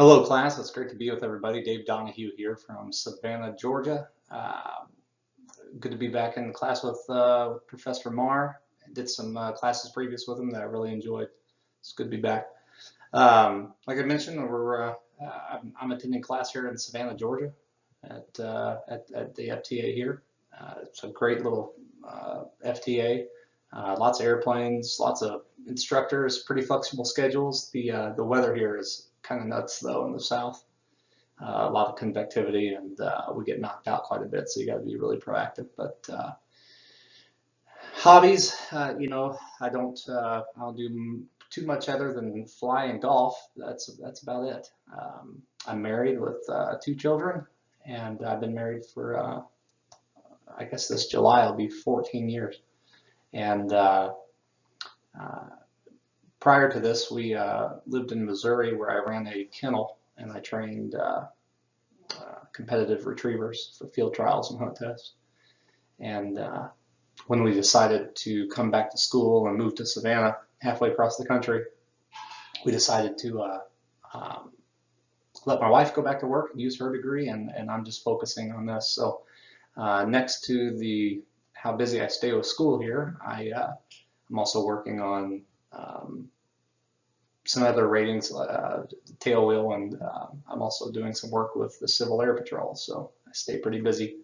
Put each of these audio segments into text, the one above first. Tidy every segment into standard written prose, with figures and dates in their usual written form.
Hello, class. It's great to be with everybody. Dave Donahue here from Savannah, Georgia. Good to be back in class with Professor Marr. I did some classes previous with him that I really enjoyed. It's good to be back. Like I mentioned, I'm attending class here in Savannah, Georgia, at the FTA here. It's a great little FTA. Lots of airplanes, lots of instructors, pretty flexible schedules. The weather here is kind of nuts though in the south. A lot of convectivity, and we get knocked out quite a bit, so you got to be really proactive. But hobbies, I don't do too much other than fly and golf. That's about it. I'm married with two children, and I've been married for I guess this July will be 14 years. And prior to this, we lived in Missouri, where I ran a kennel and I trained competitive retrievers for field trials and hunt tests. And when we decided to come back to school and move to Savannah, halfway across the country, we decided to let my wife go back to work and use her degree, and I'm just focusing on this. So next to how busy I stay with school here, I'm also working on some other ratings, tail wheel, and I'm also doing some work with the Civil Air Patrol, so I stay pretty busy.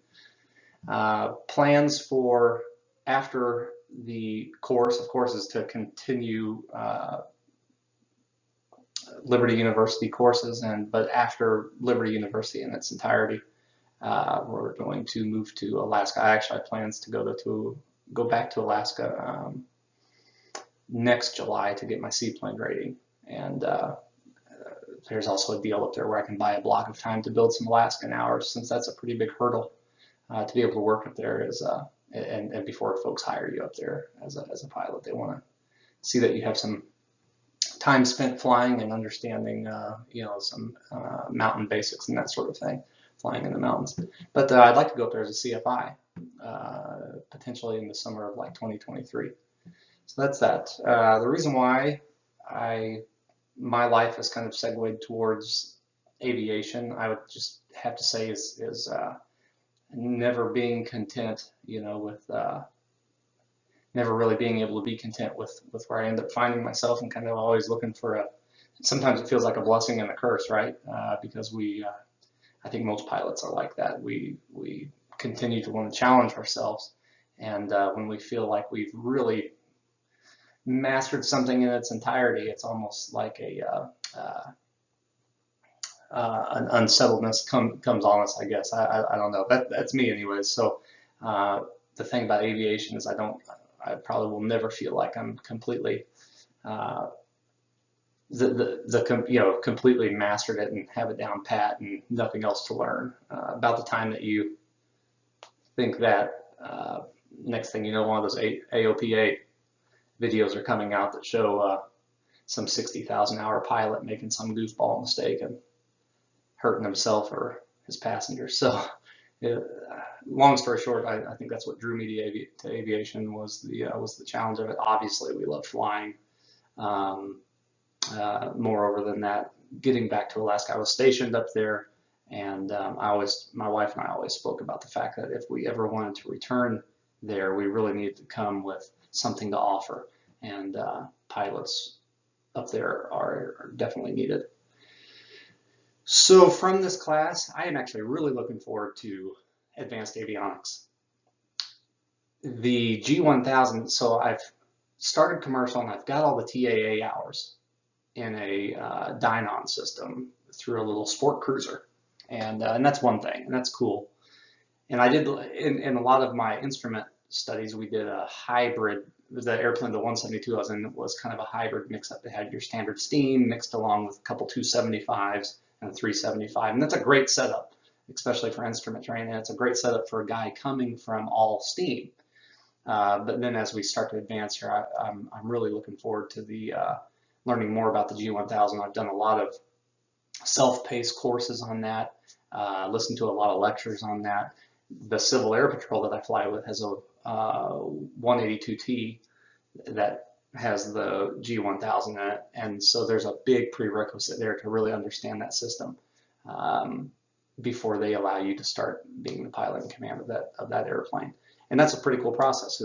Plans for after the course, of course, is to continue Liberty University courses, but after Liberty University in its entirety, we're going to move to Alaska. I actually have plans to go back to Alaska next July to get my seaplane rating. And there's also a deal up there where I can buy a block of time to build some Alaskan hours, since that's a pretty big hurdle to be able to work up there and before folks hire you up there as a pilot. They want to see that you have some time spent flying and understanding some mountain basics and that sort of thing, flying in the mountains. But I'd like to go up there as a CFI, potentially in the summer of like 2023. So that's that. The reason why my life has kind of segued towards aviation, I would just have to say, is never being content, with never really being able to be content with where I end up finding myself, and kind of always looking for sometimes it feels like a blessing and a curse, right? Because I think most pilots are like that. We continue to want to challenge ourselves, and when we feel like we've really mastered something in its entirety, it's almost like an unsettledness comes on us, I guess. I don't know. That's me anyways. So the thing about aviation is I probably will never feel like I'm completely completely mastered it and have it down pat and nothing else to learn. About the time that you think that, next thing you know, one of those AOPA videos are coming out that show some 60,000 hour pilot making some goofball mistake and hurting himself or his passengers. So long story short, I think that's what drew me to aviation, was the challenge of it. Obviously, we love flying. Moreover than that, getting back to Alaska, I was stationed up there, and my wife and I always spoke about the fact that if we ever wanted to return there, we really needed to come with something to offer, and pilots up there are definitely needed. So from this class, I am actually really looking forward to advanced avionics. The G1000, so I've started commercial and I've got all the TAA hours in a Dynon system through a little sport cruiser, and that's one thing, and that's cool. And I did in a lot of my instrument studies, we did a hybrid. The airplane, the 172 I was in, was kind of a hybrid mix-up. It had your standard steam mixed along with a couple 275s and a 375, and that's a great setup, especially for instrument training. It's a great setup for a guy coming from all steam. But then as we start to advance here, I'm really looking forward to learning more about the G1000. I've done a lot of self-paced courses on that, listened to a lot of lectures on that. The Civil Air Patrol that I fly with has a 182T that has the G1000 in it, and so there's a big prerequisite there to really understand that system um, before they allow you to start being the pilot in command of that airplane. And that's a pretty cool process.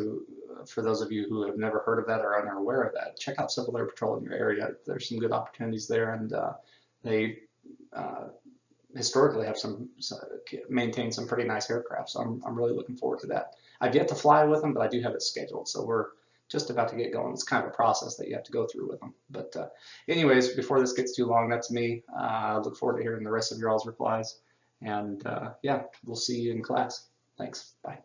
For those of you who have never heard of that or are unaware of that, check out Civil Air Patrol in your area. There's some good opportunities there, and they uh, historically have maintained some pretty nice aircraft. So I'm really looking forward to that. I've yet to fly with them, but I do have it scheduled. So we're just about to get going. It's kind of a process that you have to go through with them. But anyways, before this gets too long, that's me. I look forward to hearing the rest of your all's replies. And yeah, we'll see you in class. Thanks. Bye.